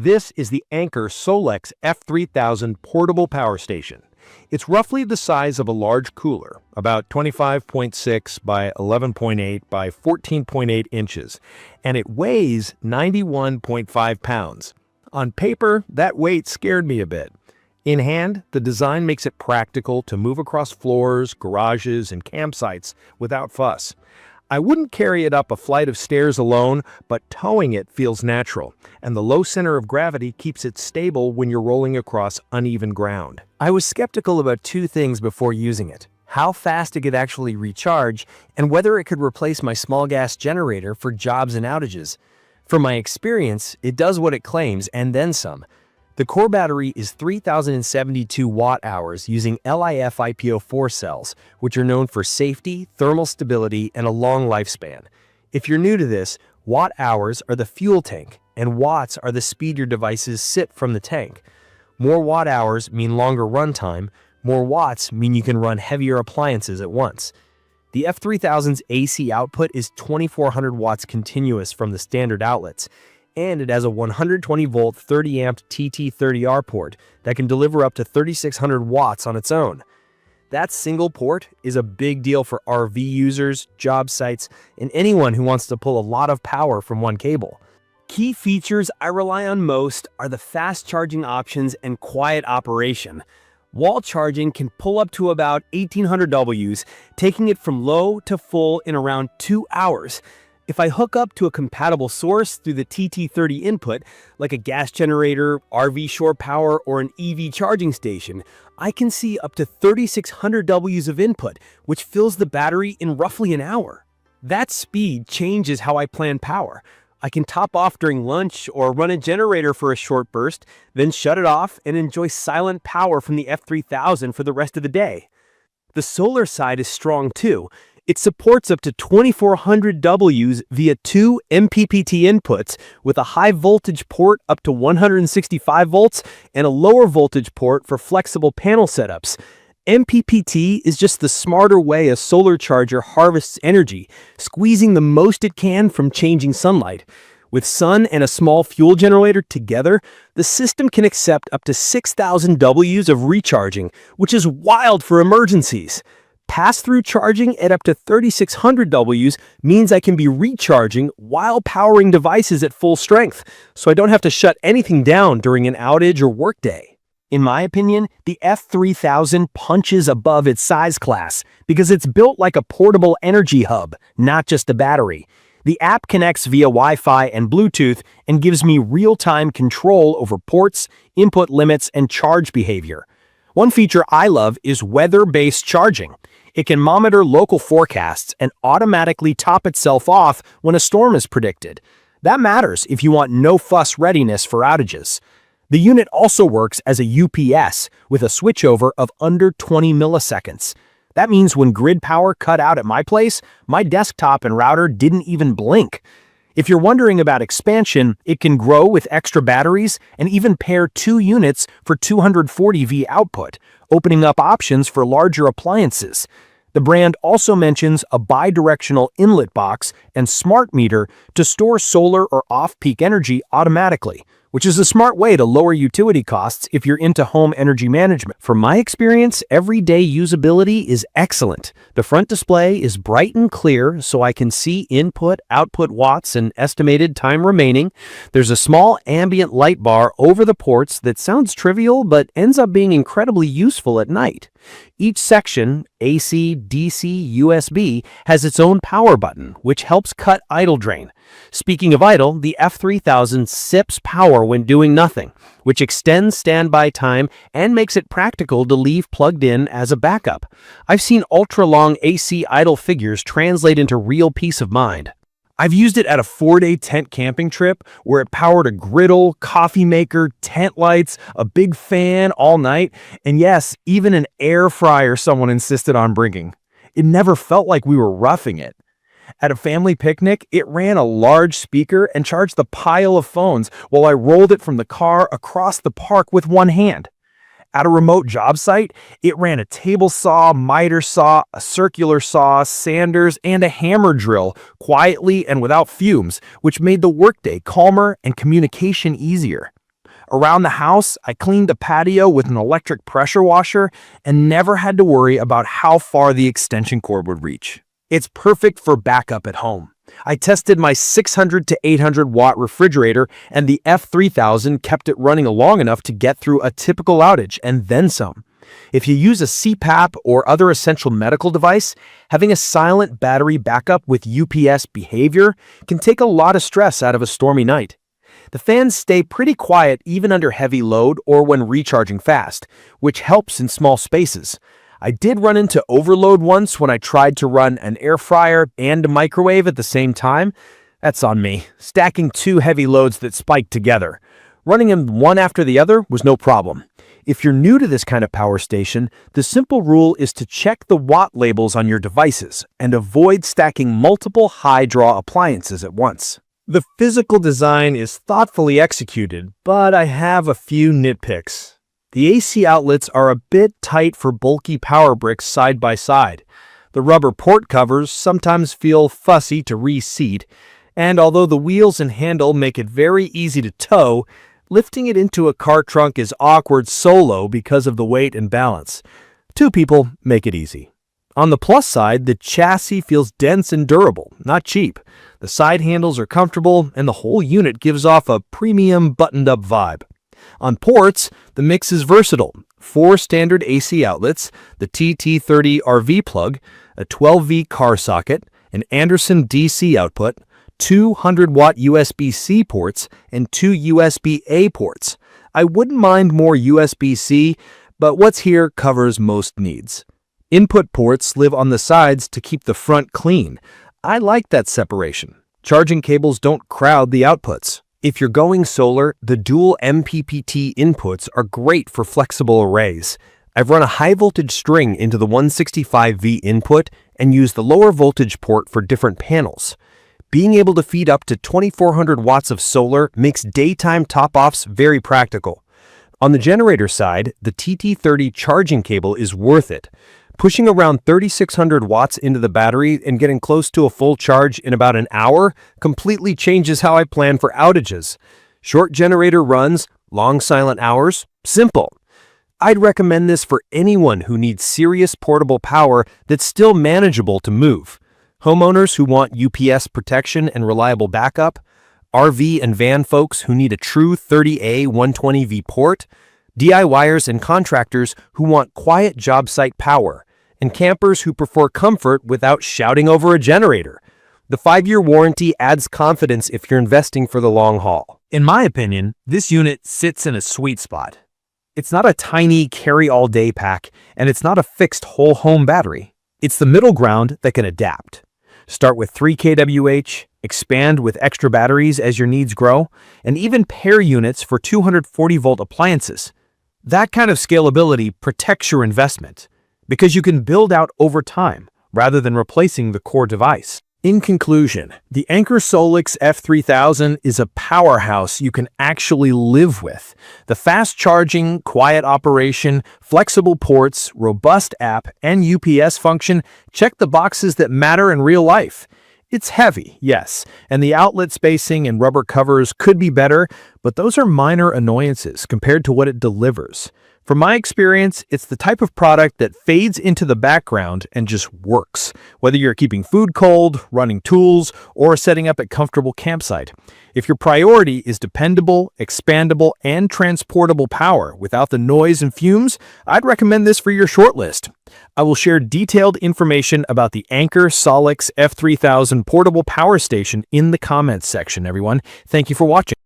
This is the Anker SOLIX F3000 portable power station. It's roughly the size of a large cooler, about 25.6 by 11.8 by 14.8 inches, and it weighs 91.5 pounds. On paper, that weight scared me a bit. In hand, the design makes it practical to move across floors, garages, and campsites without fuss. I wouldn't carry it up a flight of stairs alone, but towing it feels natural, and the low center of gravity keeps it stable when you're rolling across uneven ground. I was skeptical about two things before using it: how fast it could actually recharge, and whether it could replace my small gas generator for jobs and outages. From my experience, it does what it claims and then some. The core battery is 3,072 watt-hours using LiFePO4 cells, which are known for safety, thermal stability, and a long lifespan. If you're new to this, watt-hours are the fuel tank, and watts are the speed your devices sip from the tank. More watt-hours mean longer runtime, more watts mean you can run heavier appliances at once. The F3000's AC output is 2,400 watts continuous from the standard outlets, and it has a 120-volt 30-amp TT30R port that can deliver up to 3,600 watts on its own. That single port is a big deal for RV users, job sites, and anyone who wants to pull a lot of power from one cable. Key features I rely on most are the fast charging options and quiet operation. Wall charging can pull up to about 1,800 Ws, taking it from low to full in around 2 hours. If I hook up to a compatible source through the TT30 input, like a gas generator, RV shore power, or an EV charging station, I can see up to 3,600 Ws of input, which fills the battery in roughly an hour. That speed changes how I plan power. I can top off during lunch or run a generator for a short burst, then shut it off and enjoy silent power from the F3000 for the rest of the day. The solar side is strong too. It supports up to 2,400 Ws via two MPPT inputs with a high voltage port up to 165 volts and a lower voltage port for flexible panel setups. MPPT is just the smarter way a solar charger harvests energy, squeezing the most it can from changing sunlight. With sun and a small fuel generator together, the system can accept up to 6,000 Ws of recharging, which is wild for emergencies. Pass-through charging at up to 3,600 Ws means I can be recharging while powering devices at full strength, so I don't have to shut anything down during an outage or workday. In my opinion, the F3000 punches above its size class because it's built like a portable energy hub, not just a battery. The app connects via Wi-Fi and Bluetooth and gives me real-time control over ports, input limits, and charge behavior. One feature I love is weather-based charging. It can monitor local forecasts and automatically top itself off when a storm is predicted. That matters if you want no-fuss readiness for outages. The unit also works as a UPS with a switchover of under 20 milliseconds. That means when grid power cut out at my place, my desktop and router didn't even blink. If you're wondering about expansion, it can grow with extra batteries and even pair two units for 240V output, opening up options for larger appliances. The brand also mentions a bidirectional inlet box and smart meter to store solar or off-peak energy automatically, which is a smart way to lower utility costs if you're into home energy management. From my experience, everyday usability is excellent. The front display is bright and clear, so I can see input, output watts, and estimated time remaining. There's a small ambient light bar over the ports that sounds trivial, but ends up being incredibly useful at night. Each section, AC, DC, USB, has its own power button, which helps cut idle drain. Speaking of idle, the F3000 sips power when doing nothing, which extends standby time and makes it practical to leave plugged in as a backup. I've seen ultra-long AC idle figures translate into real peace of mind. I've used it at a 4-day tent camping trip where it powered a griddle, coffee maker, tent lights, a big fan all night, and yes, even an air fryer someone insisted on bringing. It never felt like we were roughing it. At a family picnic, it ran a large speaker and charged the pile of phones while I rolled it from the car across the park with one hand. At a remote job site, it ran a table saw, miter saw, a circular saw, sanders, and a hammer drill quietly and without fumes, which made the workday calmer and communication easier. Around the house, I cleaned the patio with an electric pressure washer and never had to worry about how far the extension cord would reach. It's perfect for backup at home. I tested my 600 to 800 watt refrigerator, and the F3000 kept it running long enough to get through a typical outage and then some. If you use a CPAP or other essential medical device, having a silent battery backup with UPS behavior can take a lot of stress out of a stormy night. The fans stay pretty quiet even under heavy load or when recharging fast, which helps in small spaces. I did run into overload once when I tried to run an air fryer and a microwave at the same time. That's on me, stacking two heavy loads that spiked together. Running them one after the other was no problem. If you're new to this kind of power station, the simple rule is to check the watt labels on your devices and avoid stacking multiple high-draw appliances at once. The physical design is thoughtfully executed, but I have a few nitpicks. The AC outlets are a bit tight for bulky power bricks side by side. The rubber port covers sometimes feel fussy to reseat, and although the wheels and handle make it very easy to tow, lifting it into a car trunk is awkward solo because of the weight and balance. Two people make it easy. On the plus side, the chassis feels dense and durable, not cheap. The side handles are comfortable, and the whole unit gives off a premium buttoned-up vibe. On ports, the mix is versatile. 4 standard AC outlets, the TT30 RV plug, a 12V car socket, an Anderson DC output, 200-watt USB-C ports, and 2 USB-A ports. I wouldn't mind more USB-C, but what's here covers most needs. Input ports live on the sides to keep the front clean. I like that separation. Charging cables don't crowd the outputs. If you're going solar, the dual MPPT inputs are great for flexible arrays. I've run a high-voltage string into the 165V input and used the lower voltage port for different panels. Being able to feed up to 2400 watts of solar makes daytime top-offs very practical. On the generator side, the TT30 charging cable is worth it. Pushing around 3600 watts into the battery and getting close to a full charge in about an hour completely changes how I plan for outages. Short generator runs, long silent hours, simple. I'd recommend this for anyone who needs serious portable power that's still manageable to move. Homeowners who want UPS protection and reliable backup, RV and van folks who need a true 30A 120V port, DIYers and contractors who want quiet job site power, and campers who prefer comfort without shouting over a generator. The 5-year warranty adds confidence if you're investing for the long haul. In my opinion, this unit sits in a sweet spot. It's not a tiny carry-all-day pack, and it's not a fixed whole home battery. It's the middle ground that can adapt. Start with 3 kWh, expand with extra batteries as your needs grow, and even pair units for 240-volt appliances. That kind of scalability protects your investment, because you can build out over time rather than replacing the core device. In conclusion, the Anker SOLIX F3000 is a powerhouse you can actually live with. The fast charging, quiet operation, flexible ports, robust app, and UPS function check the boxes that matter in real life. It's heavy, yes, and the outlet spacing and rubber covers could be better, but those are minor annoyances compared to what it delivers. From my experience, it's the type of product that fades into the background and just works, whether you're keeping food cold, running tools, or setting up a comfortable campsite. If your priority is dependable, expandable, and transportable power without the noise and fumes, I'd recommend this for your shortlist. I will share detailed information about the Anker SOLIX F3000 portable power station in the comments section, everyone. Thank you for watching.